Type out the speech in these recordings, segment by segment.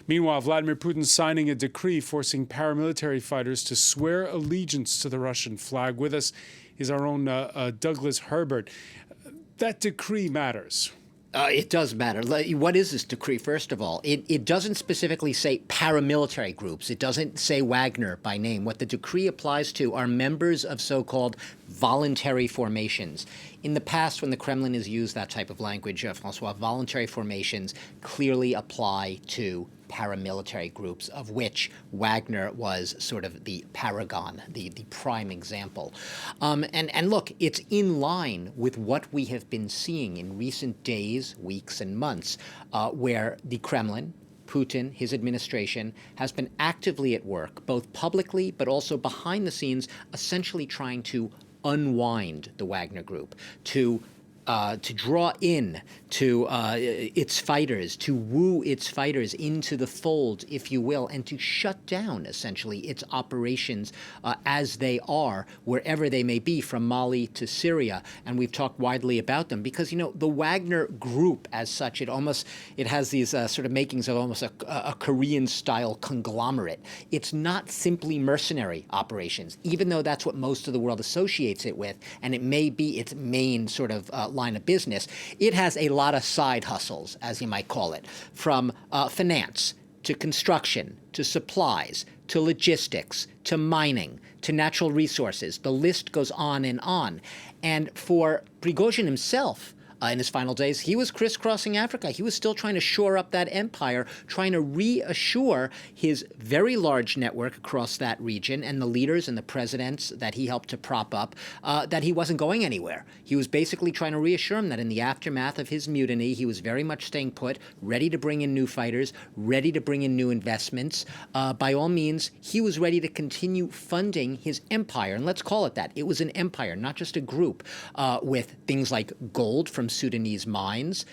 Meanwhile, Vladimir Putin signing a decree forcing paramilitary fighters to swear allegiance to the Russian flag. With us is our own Douglas Herbert. That decree matters. It does matter. What is this decree, first of all? It doesn't specifically say paramilitary groups. It doesn't say Wagner by name. What the decree applies to are members of so-called voluntary formations. In the past, when the Kremlin has used that type of language, Francois, voluntary formations clearly apply to paramilitary groups, of which Wagner was sort of the paragon, the prime example. And look, it's in line with what we have been seeing in recent days, weeks, and months, where the Kremlin, Putin, his administration, has been actively at work, both publicly but also behind the scenes, essentially trying to unwind the Wagner Group, to draw in to its fighters, to woo its fighters into the fold, if you will, and to shut down, essentially, its operations as they are, wherever they may be, from Mali to Syria. And we've talked widely about them because, you know, the Wagner Group as such, it has these sort of makings of almost a Korean-style conglomerate. It's not simply mercenary operations, even though that's what most of the world associates it with, and it may be its main sort of line of business. It has a lot of side hustles, as you might call it, from finance to construction to supplies to logistics to mining to natural resources. The list goes on and on. And for Prigozhin himself, in his final days, he was crisscrossing Africa. He was still trying to shore up that empire, trying to reassure his very large network across that region and the leaders and the presidents that he helped to prop up that he wasn't going anywhere. He was basically trying to reassure him that in the aftermath of his mutiny, he was very much staying put, ready to bring in new fighters, ready to bring in new investments. By all means, he was ready to continue funding his empire. And let's call it that. It was an empire, not just a group, with things like gold from Sudanese mines,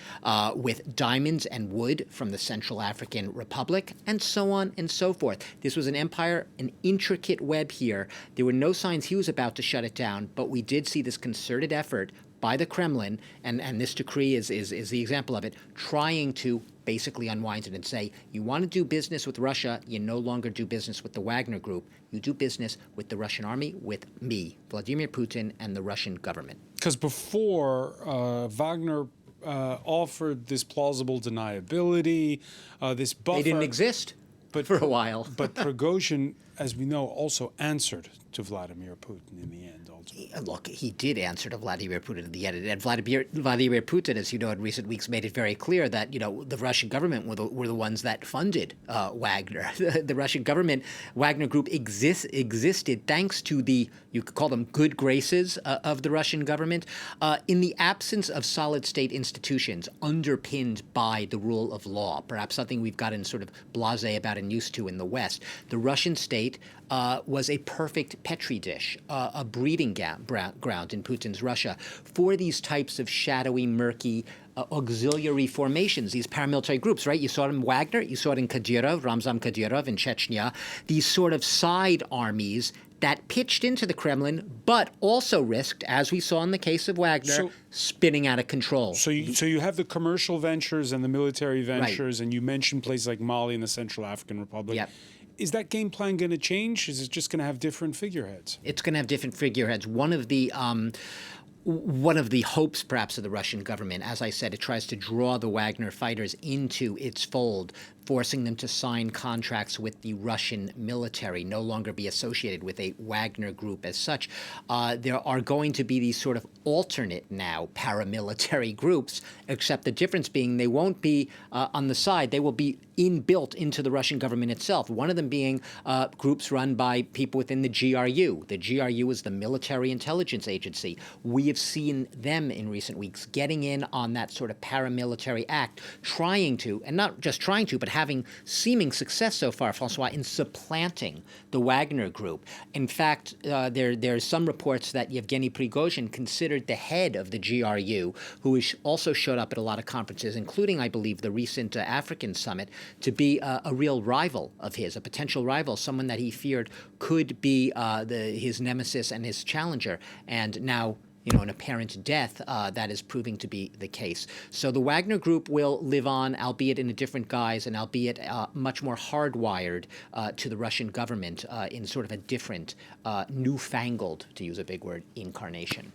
with diamonds and wood from the Central African Republic, and so on and so forth. This was an empire, an intricate web here. There were no signs he was about to shut it down, but we did see this concerted effort by the Kremlin, and this decree is the example of it, trying to basically unwind it and say, you want to do business with Russia, you no longer do business with the Wagner Group. You do business with the Russian army, with me, Vladimir Putin, and the Russian government. Because before, Wagner offered this plausible deniability, this buffer. They didn't exist for a while. But Prigozhin, as we know, also answered to Vladimir Putin in the end. Look, he did answer to Vladimir Putin in the end. And Vladimir Putin, as you know, in recent weeks made it very clear that, you know, the Russian government were the ones that funded Wagner. The Russian government, Wagner Group existed thanks to the, you could call them good graces of the Russian government, in the absence of solid state institutions underpinned by the rule of law, perhaps something we've gotten sort of blasé about and used to in the West. The Russian state was a perfect petri dish, a breeding ground in Putin's Russia for these types of shadowy, murky, auxiliary formations, these paramilitary groups, right? You saw it in Wagner, you saw it in Kadyrov, Ramzan Kadyrov in Chechnya, these sort of side armies that pitched into the Kremlin, but also risked, as we saw in the case of Wagner, spinning out of control. So you have the commercial ventures and the military ventures, right, and you mentioned places like Mali and the Central African Republic. Yep. Is that game plan going to change? Is it just going to have different figureheads? It's going to have different figureheads. One of the hopes, perhaps, of the Russian government, as I said, it tries to draw the Wagner fighters into its fold, forcing them to sign contracts with the Russian military, no longer be associated with a Wagner group as such. There are going to be these sort of alternate now paramilitary groups, except the difference being they won't be on the side. They will be inbuilt into the Russian government itself, one of them being groups run by people within the GRU. The GRU is the military intelligence agency. We have seen them in recent weeks getting in on that sort of paramilitary act, trying to, and not just trying to, but having seeming success so far, Francois, in supplanting the Wagner Group. In fact, there's some reports that Yevgeny Prigozhin, considered the head of the GRU, who also showed up at a lot of conferences, including, I believe, the recent African summit, to be a real rival of his, a potential rival, someone that he feared could be his nemesis and his challenger. And now an apparent death, that is proving to be the case. So the Wagner Group will live on, albeit in a different guise and albeit much more hardwired to the Russian government in sort of a different, newfangled, to use a big word, incarnation.